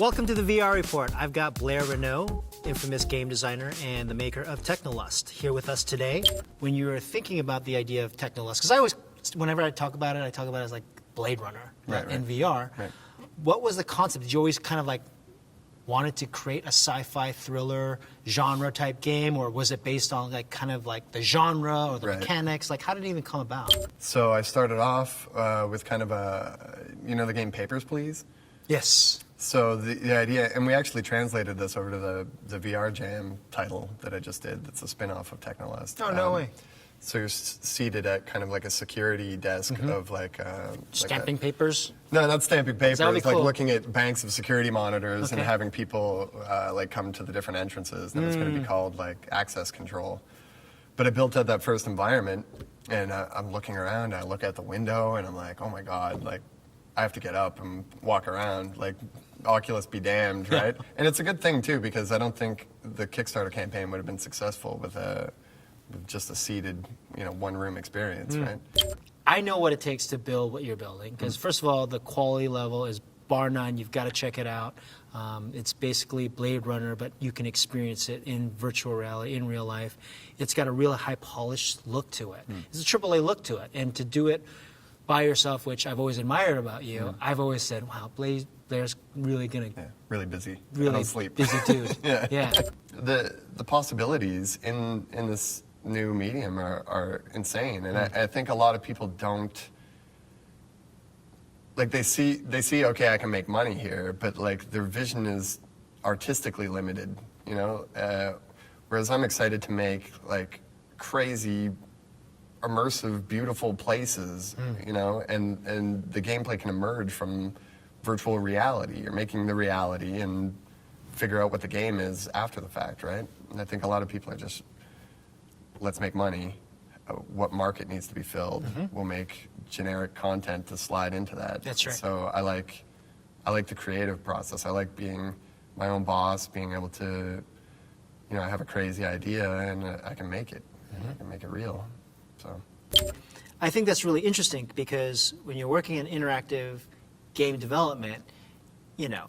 Welcome to the VR Report. I've got Blair Renaud, infamous game designer and the maker of Technolust, here with us today. When you were thinking about the idea of Technolust, because I always, whenever I talk about it as like Blade Runner in VR. Right. What was the concept? Did you always kind of like wanted to create a sci-fi thriller genre type game, or was it based on like kind of like the genre or the mechanics? Like, how did it even come about? So I started off with kind of a, you know, the game Papers, Please? Yes. So the idea, and we actually translated this over to the VR Jam title that I just did. That's a spin-off of Technolust. Oh, no way. So you're seated at kind of like a security desk of like stamping papers? No, not stamping papers. Like cool. looking at banks of security monitors and having people like come to the different entrances. And it's going to be called like access control. But I built out that first environment, and I'm looking around. I look out the window, and I'm like, oh my god, like I have to get up and walk around. Like Oculus be damned, right? And it's a good thing too, because I don't think the Kickstarter campaign would have been successful with just a seated, you know, one-room experience, right? I know what it takes to build what you're building, because first of all, the quality level is bar none. You've got to check it out. It's basically Blade Runner, but you can experience it in virtual reality, in real life. It's got a real high-polished look to it. It's a AAA look to it, and to do it by yourself, which I've always admired about you, I've always said, wow, Blair's really gonna really busy, really I don't sleep. Busy dude. The possibilities in this new medium are insane, and I think a lot of people don't, like, they see okay, I can make money here, but like their vision is artistically limited, you know, whereas I'm excited to make like crazy immersive beautiful places, you know, and the gameplay can emerge from virtual reality. You're making the reality and figure out what the game is after the fact, right? And I think a lot of people are just, let's make money. What market needs to be filled? We'll make generic content to slide into that. That's right. So I like the creative process. I like being my own boss, being able to, you know, I have a crazy idea and I can make it. I can make it real. So I think that's really interesting, because when you're working in interactive game development, you know,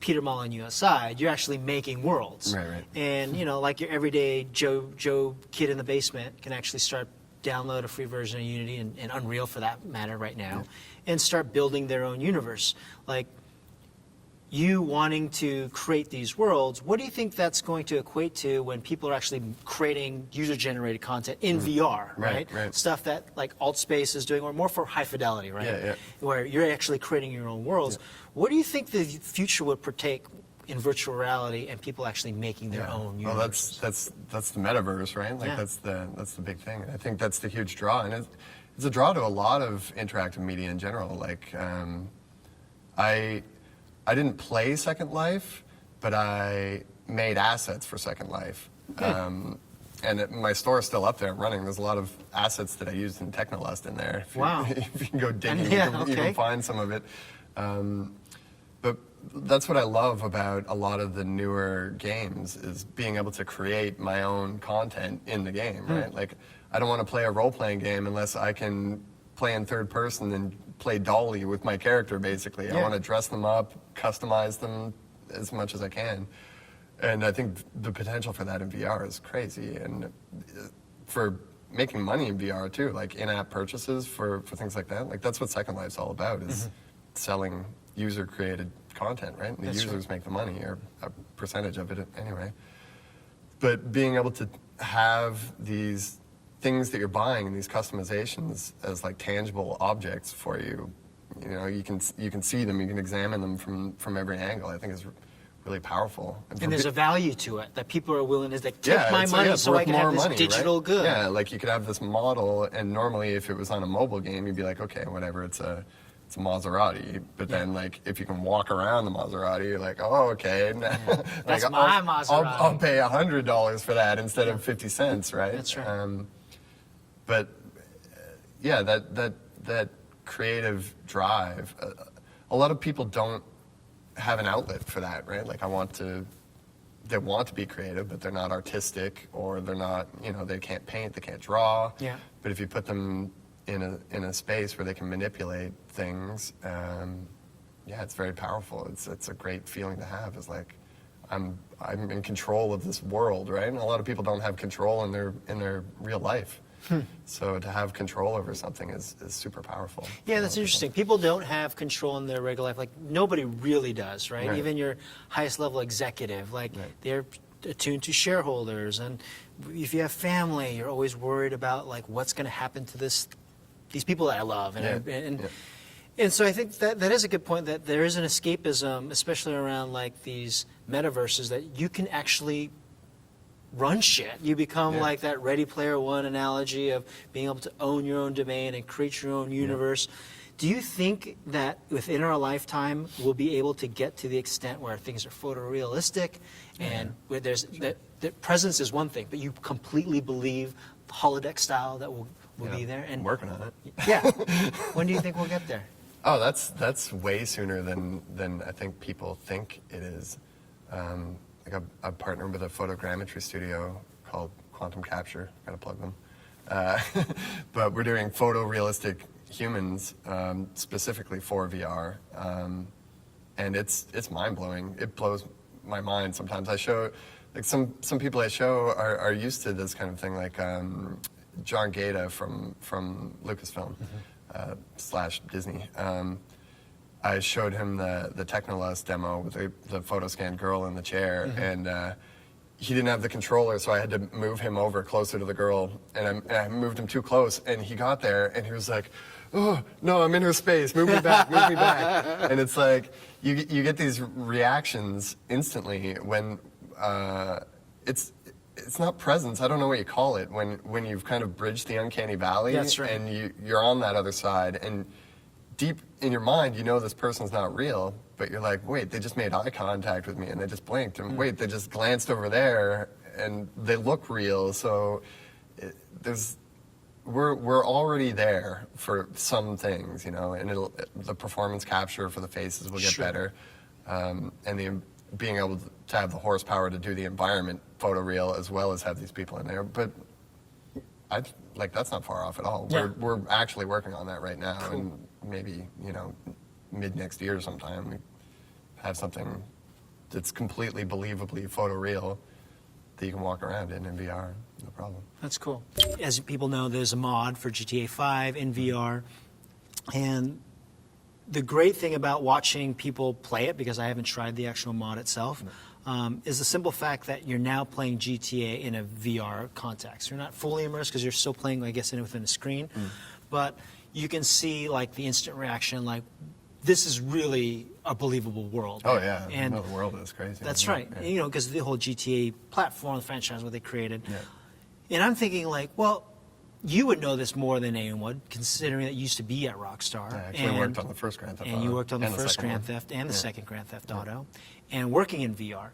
Peter Molyneux aside, you're actually making worlds. Right. And, you know, like your everyday Joe kid in the basement can actually start download a free version of Unity and Unreal for that matter right now, and start building their own universe. Like, you wanting to create these worlds, what do you think that's going to equate to when people are actually creating user-generated content in VR, right? Stuff that like AltSpace is doing, or more for high fidelity, right? Where you're actually creating your own worlds. What do you think the future would partake in virtual reality and people actually making their own universe? Well, that's the metaverse, right? Like that's the big thing. And I think that's the huge draw, and it's a draw to a lot of interactive media in general. Like, I didn't play Second Life, but I made assets for Second Life. And my store is still up there running. There's a lot of assets that I used in Technolust in there. If you can go digging, you can find some of it. But that's what I love about a lot of the newer games, is being able to create my own content in the game, right? Like, I don't want to play a role-playing game unless I can play in third person and play Dolly with my character, basically. I want to dress them up, customize them as much as I can. And I think the potential for that in VR is crazy. And for making money in VR too, like in-app purchases for things like that, like that's what Second Life's all about, is selling user-created content, right? And the users make the money, or a percentage of it anyway. But being able to have these things that you're buying and these customizations as like tangible objects for you, you know, you can see them, you can examine them from every angle, I think is really powerful. And there's a value to it that people are willing to like, take my money so I can have this digital good. Yeah, like you could have this model, and normally if it was on a mobile game, you'd be like, okay, whatever, it's a Maserati. But then, like, if you can walk around the Maserati, you're like, oh, okay. That's like, my Maserati. I'll pay $100 for that instead of 50 cents, right? That's right. But yeah, that creative drive, a lot of people don't have an outlet for that, right? Like, they want to be creative, but they're not artistic, or they're not, you know, they can't paint, they can't draw. Yeah. But if you put them in a space where they can manipulate things, yeah, it's very powerful. It's a great feeling to have. Is like, I'm in control of this world, right? And a lot of people don't have control in their real life. So to have control over something is super powerful. Yeah, that's interesting. People don't have control in their regular life. Like, nobody really does, right? Right. Even your highest level executive, like, Right. they're attuned to shareholders. And if you have family, you're always worried about, like, what's going to happen to these people that I love. And so I think that is a good point, that there is an escapism, especially around, like, these metaverses, that you can actually run shit. You become like that Ready Player One analogy of being able to own your own domain and create your own universe. Do you think that within our lifetime we'll be able to get to the extent where things are photorealistic and where there's that presence is one thing, but you completely believe the holodeck style that will be there? And I'm working on it. yeah, when do you think we'll get there? Oh, that's way sooner than I think people think it is. Like I partnered with a photogrammetry studio called Quantum Capture. Gotta plug them. But we're doing photorealistic humans specifically for VR, and it's mind blowing. It blows my mind sometimes. I show, like, some people I show are used to this kind of thing, like John Gaeta from Lucasfilm / Disney. I showed him the Technolust demo with the photo scanned girl in the chair, and he didn't have the controller, so I had to move him over closer to the girl, and I moved him too close, and he got there, and he was like, "Oh no, I'm in her space. Move me back, move me back." And it's like you get these reactions instantly when it's not presence. I don't know what you call it when you've kind of bridged the uncanny valley. That's right. And you're on that other side, and deep in your mind, you know this person's not real, but you're like, wait, they just made eye contact with me, and they just blinked, and wait, they just glanced over there, and they look real. So we're already there for some things, you know, and the performance capture for the faces will get better, and being able to have the horsepower to do the environment photoreal as well as have these people in there. But that's not far off at all. Yeah. We're actually working on that right now, and maybe, you know, mid next year sometime we have something that's completely believably photoreal that you can walk around in VR, no problem. That's cool. As people know, there's a mod for GTA 5 in VR, and the great thing about watching people play it, because I haven't tried the actual mod itself, is the simple fact that you're now playing GTA in a VR context. You're not fully immersed because you're still playing, I guess, within a screen, but you can see, like, the instant reaction, like, this is really a believable world. Oh yeah, and no, the world is crazy. that's right. Yeah. You know, because the whole GTA platform, the franchise, what they created. Yeah. And I'm thinking, like, well, you would know this more than anyone would, considering that you used to be at Rockstar. I actually worked on the first Grand Theft Auto. And you worked on the and first second Grand one. Theft and the second Grand Theft Auto, and working in VR.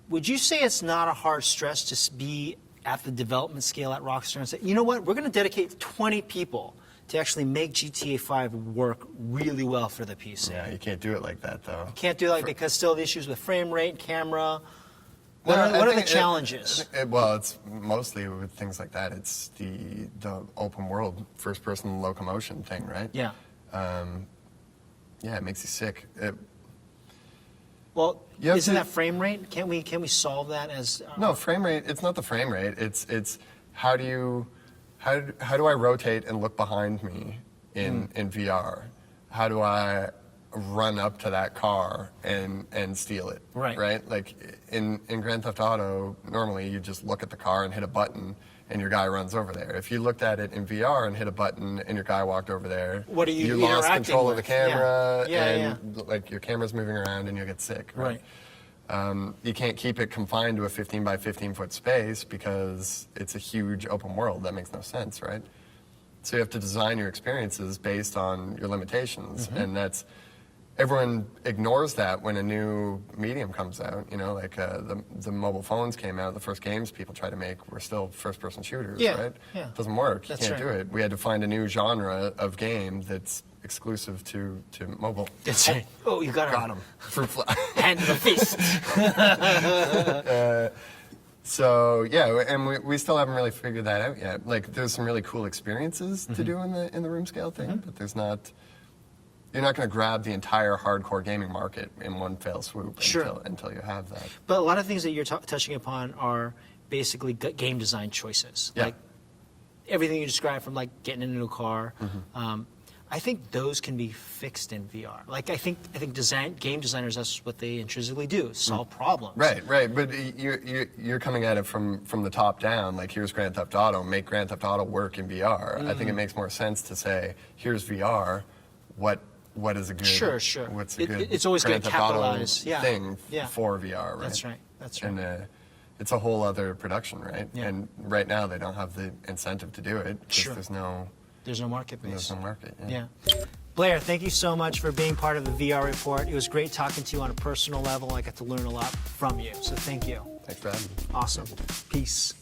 Would you say it's not a hard stress to be at the development scale at Rockstar and say, you know what, we're going to dedicate 20 people to actually make GTA 5 work really well for the PC? Yeah, you can't do it like that, though. Can't do that because still the issues with frame rate, camera. What are the challenges? Well, it's mostly with things like that. It's the open world, first person locomotion thing, right? Yeah. Yeah, it makes you sick. Well, You have isn't to- that frame rate? Can we solve that as No, frame rate. It's not the frame rate. It's how do I rotate and look behind me in VR? How do I run up to that car and steal it? Right. Right. Like in Grand Theft Auto, normally you just look at the car and hit a button, and your guy runs over there. If you looked at it in VR and hit a button and your guy walked over there, What are you lost interacting control of the with? camera, Yeah. and like your camera's moving around and you'll get sick. Right. You can't keep it confined to a 15 by 15 foot space because it's a huge open world. That makes no sense, right? So you have to design your experiences based on your limitations, and everyone ignores that when a new medium comes out. You know, like the mobile phones came out, the first games people try to make were still first person shooters, Yeah, right? yeah. It doesn't work. You That's can't right. do it. We had to find a new genre of game that's exclusive to mobile. That's it. Oh, you got Got him. Fruit fly. Hand the fist. So yeah, and we still haven't really figured that out yet. Like, there's some really cool experiences to do in the room scale thing, but there's not. You're not going to grab the entire hardcore gaming market in one fell swoop until you have that. But a lot of things that you're touching upon are basically game design choices. Yeah. Like everything you described, from like getting into a car. I think those can be fixed in VR. Like I think game designers, that's what they intrinsically do: solve problems. Right. But you're coming at it from the top down. Like, here's Grand Theft Auto. Make Grand Theft Auto work in VR. I think it makes more sense to say, here's VR. What is a good? Sure. What's a good? It's always Grand good to Theft Auto capitalize. thing for VR, right? That's right. And it's a whole other production, right? Yeah. And right now they don't have the incentive to do it because Sure. there's no market base. There's no market. Yeah. Blair, thank you so much for being part of the VR Report. It was great talking to you on a personal level. I got to learn a lot from you, so thank you. Thanks for having me. Awesome. Peace.